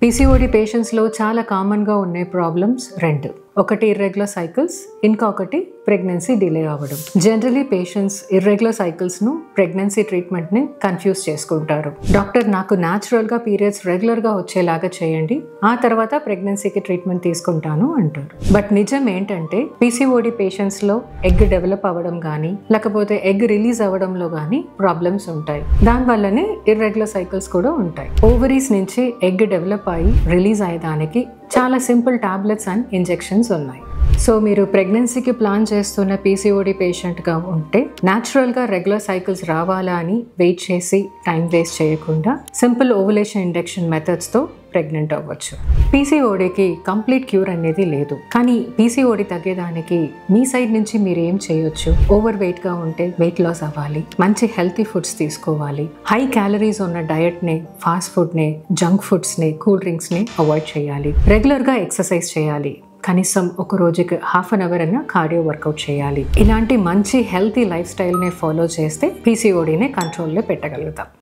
PCOD పేషెంట్స్లో చాలా కామన్గా ఉండే ప్రాబ్లమ్స్ రెండు. ఒకటి ఇర్రెగ్యులర్ సైకిల్స్, ఇంకొకటి ప్రెగ్నెన్సీ డిలే అవ్వడం. జనరలీ పేషెంట్స్ ఇర్రెగ్యులర్ సైకిల్స్ను ప్రెగ్నెన్సీ ట్రీట్మెంట్ని కన్ఫ్యూజ్ చేసుకుంటారు. డాక్టర్ నాకు న్యాచురల్గా పీరియడ్స్ రెగ్యులర్గా వచ్చేలాగా చేయండి, ఆ తర్వాత ప్రెగ్నెన్సీకి ట్రీట్మెంట్ తీసుకుంటాను అంటారు. బట్ నిజం ఏంటంటే పీసీఓడి పేషెంట్స్లో ఎగ్ డెవలప్ అవ్వడం కానీ లేకపోతే ఎగ్ రిలీజ్ అవ్వడంలో కానీ ప్రాబ్లమ్స్ ఉంటాయి. దానివల్లనే ఇర్రెగ్యులర్ సైకిల్స్ కూడా ఉంటాయి. ఓవరీస్ నుంచి ఎగ్ డెవలప్ అయ్యి రిలీజ్ అయ్యేదానికి చాలా సింపుల్ టాబ్లెట్స్ అండ్ ఇంజెక్షన్స్ ఉన్నాయి. సో మీరు ప్రెగ్నెన్సీకి ప్లాన్ చేస్తున్న పీసీఓడి పేషెంట్గా ఉంటే న్యాచురల్గా రెగ్యులర్ సైకిల్స్ రావాలా అని వెయిట్ చేసి టైం వేస్ట్ చేయకుండా సింపుల్ ఓవులేషన్ ఇండక్షన్ మెథడ్స్తో ప్రెగ్నెంట్ అవ్వచ్చు. పీసీఓడికి కంప్లీట్ క్యూర్ అనేది లేదు, కానీ పీసీఓడి తగ్గేదానికి మీ సైడ్ నుంచి మీరు ఏం చేయొచ్చు? ఓవర్ వెయిట్గా ఉంటే వెయిట్ లాస్ అవ్వాలి, మంచి హెల్తీ ఫుడ్స్ తీసుకోవాలి, హై క్యాలరీస్ ఉన్న డయట్ని, ఫాస్ట్ ఫుడ్ని, జంక్ ఫుడ్స్ని, కూల్ డ్రింక్స్ని అవాయిడ్ చేయాలి. రెగ్యులర్గా ఎక్సర్సైజ్ చేయాలి, కనీసం ఒక రోజుకి హాఫ్ అన్ అవర్ అన్న కార్డియో వర్కౌట్ చేయాలి. ఇలాంటి మంచి హెల్తీ లైఫ్ స్టైల్ని ఫాలో చేస్తే పీసీఓడిని కంట్రోల్లో పెట్టగలుగుతాం.